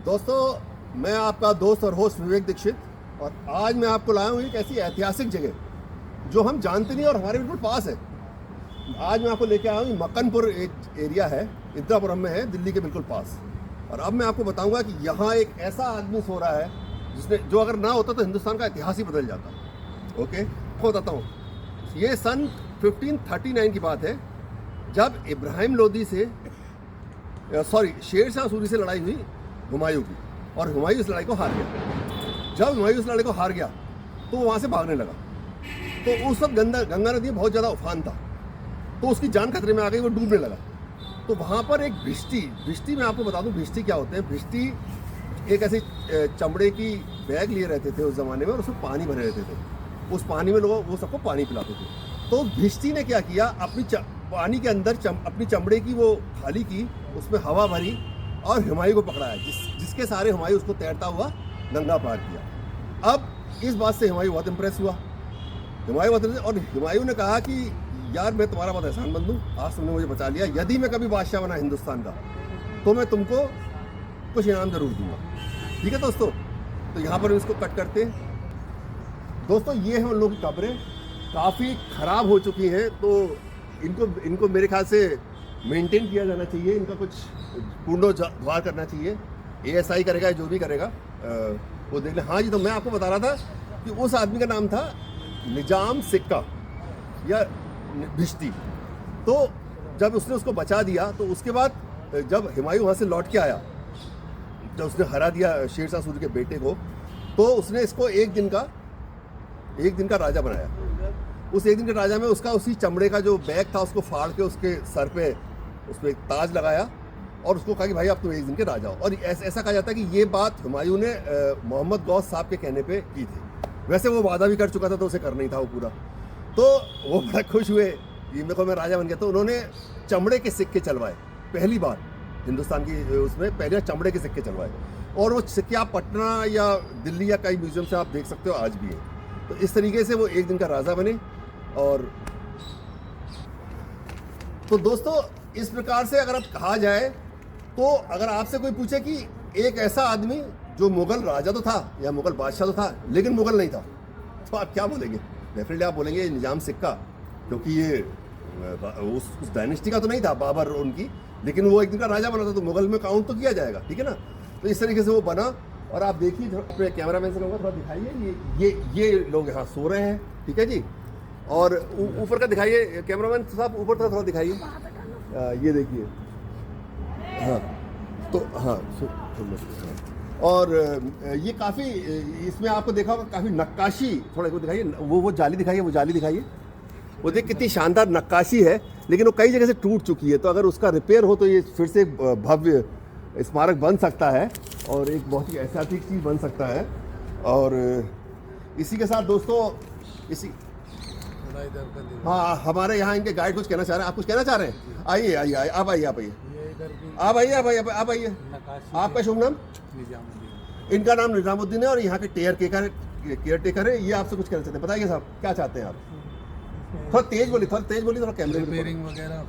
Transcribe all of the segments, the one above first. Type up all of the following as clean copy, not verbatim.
दोस्तों, मैं आपका दोस्त और होस्ट विवेक दीक्षित, और आज मैं आपको लाया हूँ एक ऐसी ऐतिहासिक जगह जो हम जानते नहीं और हमारे बिल्कुल पास है। आज मैं आपको लेके आया हूँ, मक्कनपुर एक एरिया है, इंदिरापुरम में है, दिल्ली के बिल्कुल पास। और अब मैं आपको बताऊंगा कि यहाँ एक ऐसा आदमी सो रहा है जिसने, जो अगर ना होता तो हिंदुस्तान का इतिहास ही बदल जाता। ओके, आपको बताता हूँ। ये सन 1539 की बात है, जब इब्राहिम लोदी से शेर शाह सूरी से लड़ाई हुई हुमायूं की, और हुमायूं इस लड़ाई को हार गया। जब हुमायूं इस लड़ाई को हार गया तो वो वहाँ से भागने लगा। तो उस वक्त गंगा नदी में बहुत ज़्यादा उफान था, तो उसकी जान खतरे में आ गई, वो डूबने लगा। तो वहाँ पर एक भिष्टी मैं आपको बता दूँ भिष्टी क्या होते हैं। भिष्टी एक ऐसे चमड़े की बैग लिए रहते थे उस ज़माने में, और उसमें पानी भरे रहते थे। उस पानी में लोग वो सबको पानी पिलाते थे। तो भिष्टी ने क्या किया, अपनी पानी के अंदर अपनी चमड़े की वो थाली की, उसमें हवा भरी और हुमायूं को पकड़ाया, जिसके सारे हुमायूं उसको तैरता हुआ गंगा पार किया। अब इस बात से हुमायूं बहुत इंप्रेस हुआ। और हुमायूं ने कहा कि यार, मैं तुम्हारा बहुत एहसान मंद हूँ, आज तुमने मुझे बचा लिया। यदि मैं कभी बादशाह बना हिंदुस्तान का तो मैं तुमको कुछ इनाम जरूर दूंगा। ठीक है दोस्तों, तो यहाँ पर इसको कट करते हैं। दोस्तों, ये हैं उन लोगों की कब्रें, काफ़ी ख़राब हो चुकी हैं, तो इनको मेरे ख्याल से मेंटेन किया जाना चाहिए। इनका कुछ पुनरुद्धार करना चाहिए। ASI करेगा, जो भी करेगा वो देख ले। हाँ जी, तो मैं आपको बता रहा था कि उस आदमी का नाम था निजाम सिक्का या भिष्टी। तो जब उसने उसको बचा दिया, तो उसके बाद जब हुमायूं वहाँ से लौट के आया, जब उसने हरा दिया शेर शाह सूरी के बेटे को, तो उसने इसको एक दिन का राजा बनाया। उस एक दिन के राजा में उसका उसी चमड़े का जो बैग था उसको फाड़ के उसके सर पे उस पर एक ताज लगाया, और उसको कहा कि भाई अब तुम एक दिन के राजा हो। और ऐसा कहा जाता है कि ये बात हुमायूं ने मोहम्मद गौस साहब के कहने पे की थी। वैसे वो वादा भी कर चुका था, तो उसे करना ही था वो पूरा। तो वो बड़ा खुश हुए, ये मेरे को मैं राजा बन गया। तो उन्होंने चमड़े के सिक्के चलवाए, पहली बार हिंदुस्तान की उसमें पहले चमड़े के सिक्के चलवाए। और वो सिक्के आप पटना या दिल्ली या कई म्यूजियम से आप देख सकते हो, आज भी है। तो इस तरीके से वो एक दिन का राजा बने। और तो दोस्तों, इस प्रकार से अगर आप कहा जाए, तो अगर आपसे कोई पूछे कि एक ऐसा आदमी जो मुगल राजा तो था या मुगल बादशाह तो था लेकिन मुगल नहीं था, तो आप क्या बोलेंगे? डेफिनेटली आप बोलेंगे निजाम सिक्का, क्योंकि ये उस डायनेस्टी का तो नहीं था, बाबर उनकी, लेकिन वो एक दिन का राजा बना था, तो मुगल में काउंट तो किया जाएगा। ठीक है ना? तो इस तरीके से वो बना। और आप देखिए, अपने कैमरामैन से कहूँगा थोड़ा दिखाइए, ये लोग यहाँ सो रहे हैं। ठीक है जी। और ऊपर का दिखाइए कैमरामैन साहब, ऊपर का थोड़ा दिखाइए। ये देखिए, हाँ, तो हाँ, और ये काफ़ी, इसमें आपको देखा होगा काफ़ी नक्काशी, थोड़ा को दिखाइए, वो जाली दिखाइए, वो जाली दिखाइए। वो देख कितनी शानदार नक्काशी है, लेकिन वो कई जगह से टूट चुकी है। तो अगर उसका रिपेयर हो तो ये फिर से भव्य स्मारक बन सकता है, और एक बहुत ही ऐतिहासिक चीज़ बन सकता है। और इसी के साथ दोस्तों, हाँ, हमारे यहाँ इनके गाइड कुछ कहना चाह रहे हैं। आप कुछ कहना चाह रहे हैं? आइए, आप आइए। आपका शुभ नाम? इनका नाम निजामुद्दीन है, और यहाँ के केयर टेकर है। ये आपसे कुछ कहना चाहते हैं, बताइए साहब, क्या चाहते हैं आप? थोड़ा तेज बोलिए, थोड़ा कैमरे में।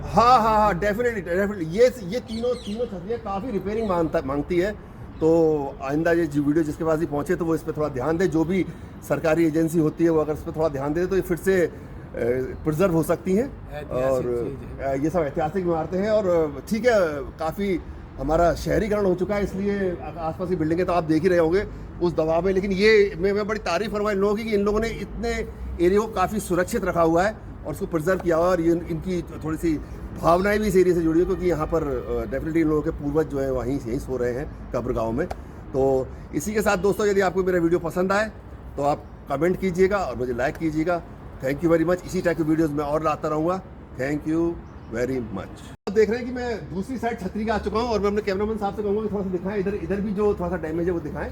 हाँ, डेफिनेटली ये तीनों छतरियाँ काफ़ी रिपेयरिंग मांगती है। तो आइंदा ये जो वीडियो जिसके पास भी पहुँचे, तो वो इस पर थोड़ा ध्यान दे। जो भी सरकारी एजेंसी होती है, वो अगर इस पर थोड़ा ध्यान दे तो ये फिर से प्रिजर्व हो सकती हैं। और ये सब ऐतिहासिक इमारतें हैं। और ठीक है, काफ़ी हमारा शहरीकरण हो चुका है, इसलिए आसपास की बिल्डिंगें तो आप देख ही रहे होंगे उस दबाव में। लेकिन ये मैं बड़ी तारीफ करूँगा इन लोगों की कि इन लोगों ने इतने एरिया को काफ़ी सुरक्षित रखा हुआ है और उसको प्रिजर्व किया हुआ है। और ये इनकी थोड़ी सी भावनाएं भी इस एरिया से जुड़ी है, क्योंकि यहाँ पर डेफिनेटली इन लोगों के पूर्वज जो है यहीं सो रहे हैं, कब्र गाँव में। तो इसी के साथ दोस्तों, यदि आपको मेरा वीडियो पसंद आए तो आप कमेंट कीजिएगा और मुझे लाइक कीजिएगा। Thank you very much. इसी टाइप की वीडियोज़ मैं और लाता रहूँगा। Thank you very much. आप देख रहे हैं कि मैं दूसरी साइड छतरी का आ चुका हूँ, और मैं अपने कैमरामैन साहब से कहूँगा कि थोड़ा सा दिखाएं, इधर भी जो थोड़ा सा डैमेज है वो दिखाएं।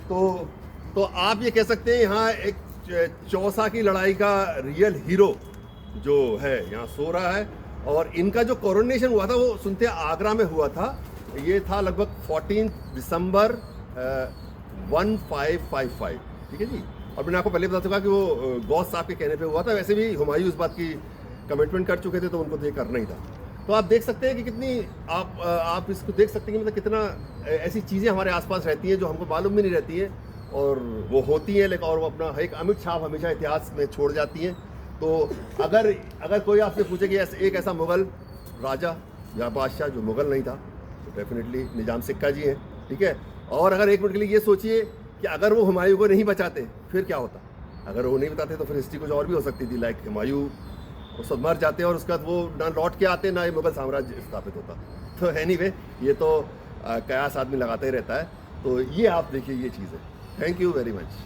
तो आप ये कह सकते हैं, यहाँ एक चौसा की लड़ाई का रियल हीरो जो है यहाँ सो रहा है। और इनका जो कोरोनेशन हुआ था वो सुनते आगरा में हुआ था। ये था लगभग 14 दिसंबर 1555। ठीक है जी। और मैंने आपको पहले बता चुका कि वो गौस साहब के कहने पे हुआ था। वैसे भी हुमायूं इस बात की कमिटमेंट कर चुके थे, तो उनको तो ये करना ही था। तो आप देख सकते हैं कि कितनी आप इसको देख सकते हैं कि मतलब कितना ऐसी चीज़ें हमारे आसपास रहती हैं जो हमको मालूम भी नहीं रहती है, और वो होती हैं, लेकिन और वो अपना एक अमिट छाप हमेशा इतिहास में छोड़ जाती हैं। तो अगर अगर कोई आपसे पूछे कि एक ऐसा मुग़ल राजा या बादशाह जो मुग़ल नहीं था, तो डेफिनेटली निज़ाम सिक्का जी हैं, ठीक है। और अगर एक मिनट के लिए ये सोचिए कि अगर वो हुमायूं को नहीं बचाते फिर क्या होता। अगर वो नहीं बताते तो फिर हिस्ट्री कुछ और भी हो सकती थी, लाइक हुमायूं वो सब मर जाते और उसके बाद वो ना लौट के आते, ना ये मुग़ल साम्राज्य स्थापित होता। तो एनीवे ये तो कयास आदमी लगाता ही रहता है। तो ये आप देखिए ये चीज़ है। Thank you very much.